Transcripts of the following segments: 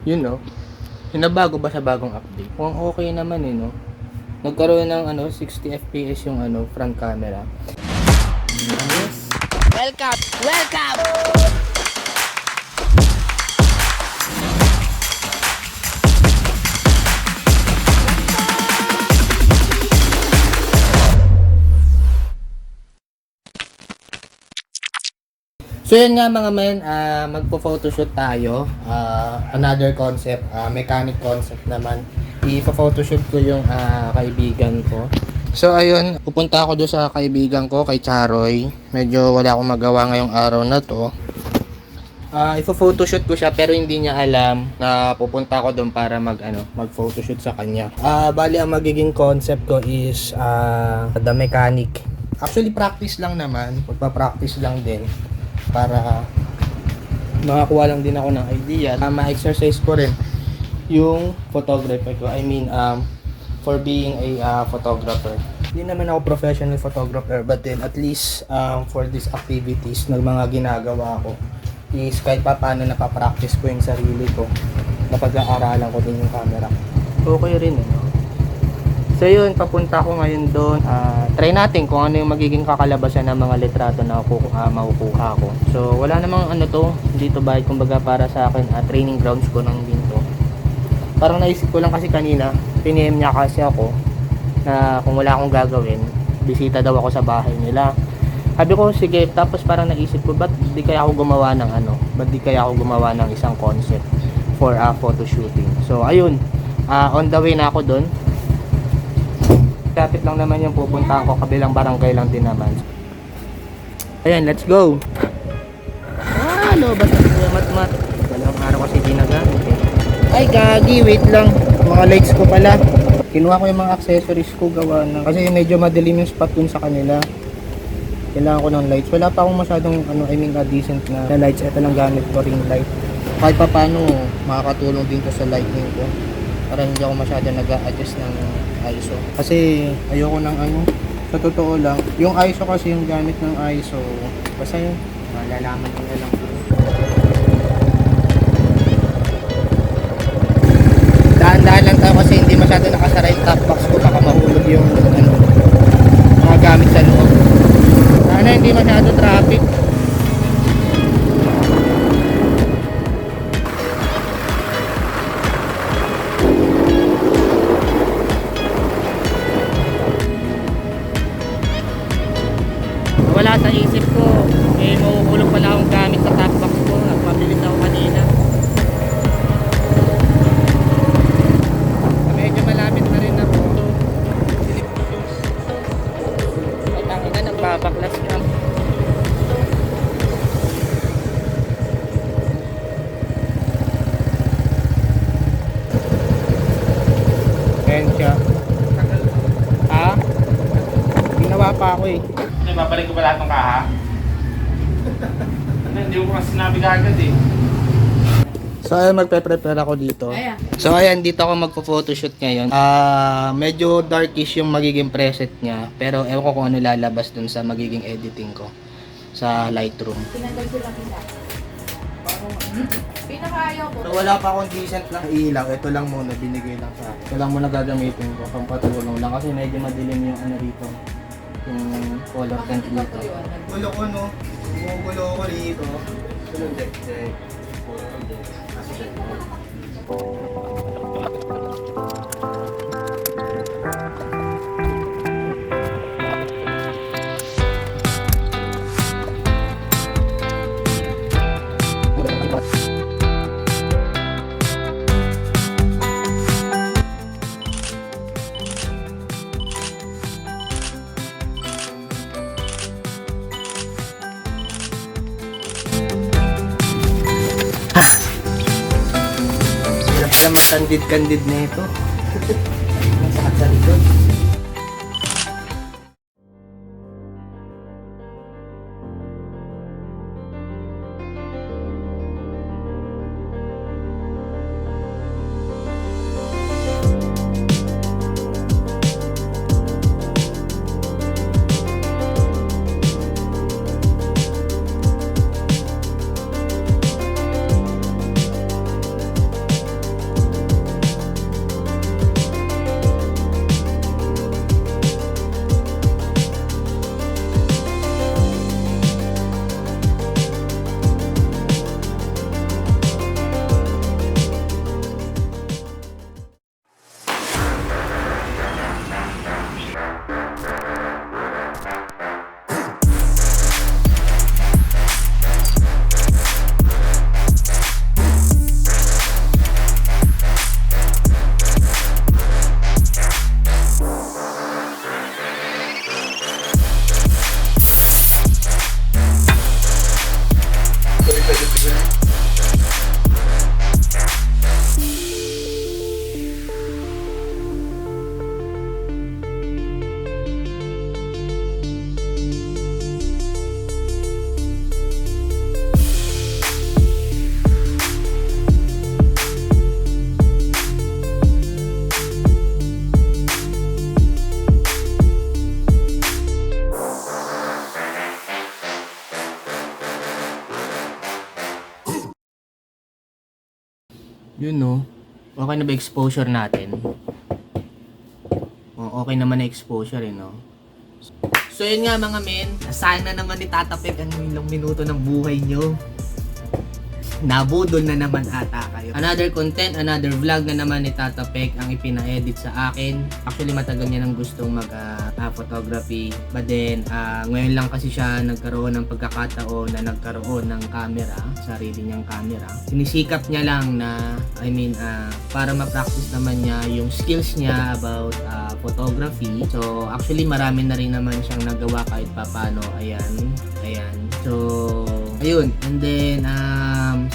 Yun, no? Hinabago ba sa bagong update? Kung okay naman eh, no? Nagkaroon ng 60 FPS yung front camera. Yes. Welcome! Welcome! So yun nga mga men, magpo-photoshoot tayo. Another concept, mechanic concept naman. I-photoshoot ko yung kaibigan ko. So ayun, pupunta ako doon sa kaibigan ko, kay Charoy. Medyo wala akong magawa ngayong araw na to. Ipo-photoshoot ko siya pero hindi niya alam na pupunta ako doon para mag-photoshoot sa kanya. Bali ang magiging concept ko is the mechanic. Actually practice lang naman, magpa-practice lang din para makakuha lang din ako ng idea. Ma-exercise ko rin yung photographer ko. I mean, for being a photographer. Hindi naman ako professional photographer, but then at least for these activities na mga ginagawa ko is kahit pa paano napapractice ko yung sarili ko, napag-aaralan ko din yung camera. Okay rin eh, no? So yun, papunta ko ngayon doon. Try natin kung ano yung magiging kakalabasan ng mga litrato na makukuha ko. So wala namang dito bahid kumbaga para sa akin, training grounds ko ng ginto. Parang naisip ko lang kasi kanina, piniem niya kasi ako na kung wala akong gagawin, bisita daw ako sa bahay nila. Sabi ko sige, tapos parang naisip ko, ba't di kaya ako gumawa ng isang concept for photo shooting. So ayun, on the way na ako doon. Kapit lang naman yung pupuntahan ko, kabilang barangay lang din naman. Ayan, let's go. Lobas na mat. Walang araw kasi ginagamit eh. Ay gagi, wait lang. Mga lights ko pala. Kinuha ko yung mga accessories ko gawa ng, kasi medyo madilim yung spot dun sa kanila. Kailangan ko ng lights. Wala pa akong masyadong decent na lights. Ito lang gamit ko, ring light. Kahit pa paano makakatulong din to sa lighting ko. Para hindi ako masyado nag-a-adjust ng ISO. Kasi ayoko ng sa totoo lang, yung ISO kasi yung gamit ng ISO, basta yun, malalaman ko na lang. Dahan-dahan lang tayo kasi hindi masyado nakasara yung top box ko, baka mahulog yung mga gamit sa loob. Sana hindi masyado traffic. Wala sa isip ko, mahuhulog pala akong gamit sa top box ko at mabilis ako kanina. Medyo malapit na rin ako. Ay tangin na, nagbabaklas ka. Ayan siya. Ginawa pa ako eh. Babalik ko ba lahat ng kaha? Hindi ko kasi sinabi kagad eh. So ayan, magpe-prepare ako dito. So ayan, dito ako magpo-photoshoot ngayon. Medyo darkish yung magiging preset niya, pero ewan ko kung ano lalabas dun sa magiging editing ko sa Lightroom. Pinagdag sila kita. Pinakaayaw ko. So wala pa akong decent na ilaw. Ito lang muna, binigay lang sa akin. Ito lang muna gagamitin ko, pampatulong lang kasi medyo madilim yung dito. Yung color tint dito. Gulo ko no, gulo ko dito. Tulong check. Pala matandid-kandid na ito. Masakit sa likod. Yun no. Okay na ba exposure natin? O, okay naman na exposure eh, no? So yun nga mga men, sana naman itatapik ang ilang minuto ng buhay nyo. Nabudol na naman ata kayo. Another content, another vlog na naman ni Tata Pek ang ipina-edit sa akin. Actually matagal niya nang gustong mag-photography. But then, ngayon lang kasi siya nagkaroon ng pagkakataon na nagkaroon ng camera, sarili niyang camera. Sinisikap niya lang na, para ma-practice naman niya yung skills niya about photography. So, actually marami na rin naman siyang nagawa kahit papano. Ayan. So, ayun. And then,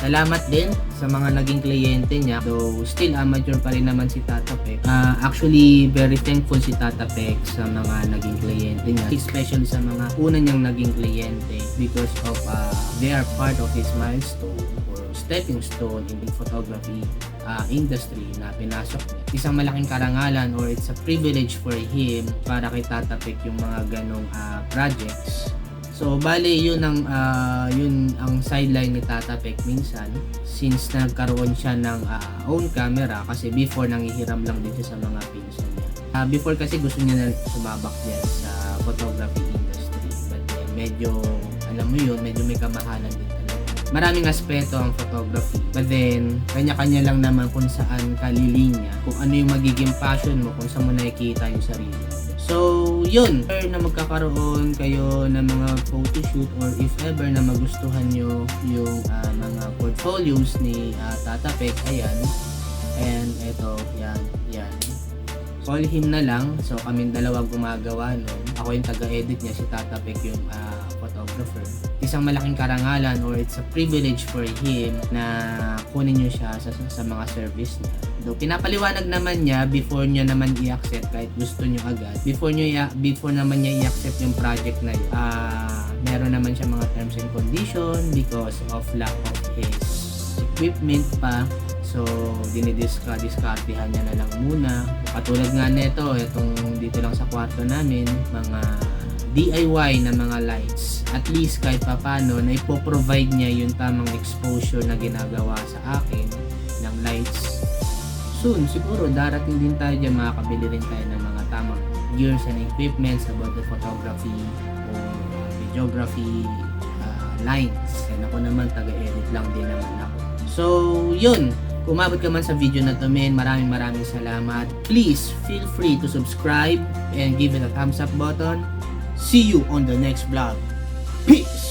salamat din sa mga naging kliyente niya. Though still amateur pa rin naman si Tata Pek. Actually, very thankful si Tata Pek sa mga naging kliyente niya. Especially sa mga una niyang naging kliyente because of they are part of his milestone or stepping stone in the photography industry na pinasok niya. Isang malaking karangalan or it's a privilege for him para kay Tata Pek yung mga ganong projects. So, bale, yun ang sideline ni Tata Pek minsan since nagkaroon siya ng own camera kasi before nangihiram lang din siya sa mga pinsan niya. Before kasi gusto niya na sumabak din sa photography industry. But then, medyo, alam mo yun, medyo may kamahalan din talaga. Maraming aspeto ang photography. But then, kanya-kanya lang naman kung saan ka lilinya, kung ano yung magiging passion mo, kung saan mo nakikita yung sarili. So, yun. If na magkakaroon kayo ng mga photoshoot or if ever na magustuhan nyo yung mga portfolios ni Tata Pek, ayan. And eto, yan. Call him na lang. So, kaming dalawa gumagawa nun. Ako yung taga-edit niya, si Tata Pek yung photographer. Isang malaking karangalan or it's a privilege for him na kunin nyo siya sa mga service niya. Though, pinapaliwanag naman niya before niya naman i-accept kahit gusto niyo agad. Before naman niya i-accept yung project na yun. Meron naman siya mga terms and condition because of lack of his equipment pa. So, dinidiskartehan niya na lang muna. Katulad nga nito, itong dito lang sa kwarto namin, mga DIY na mga lights. At least kahit papano na ipoprovide niya yung tamang exposure na ginagawa sa akin ng lights. Soon, siguro darating din tayo dyan, makakabili rin tayo ng mga tamang gears and equipments about the photography or videography lines. And ako naman, taga-edit lang din naman ako. So, yun. Kung umabot ka man sa video na to, men, maraming salamat. Please feel free to subscribe and give it a thumbs up button. See you on the next vlog. Peace!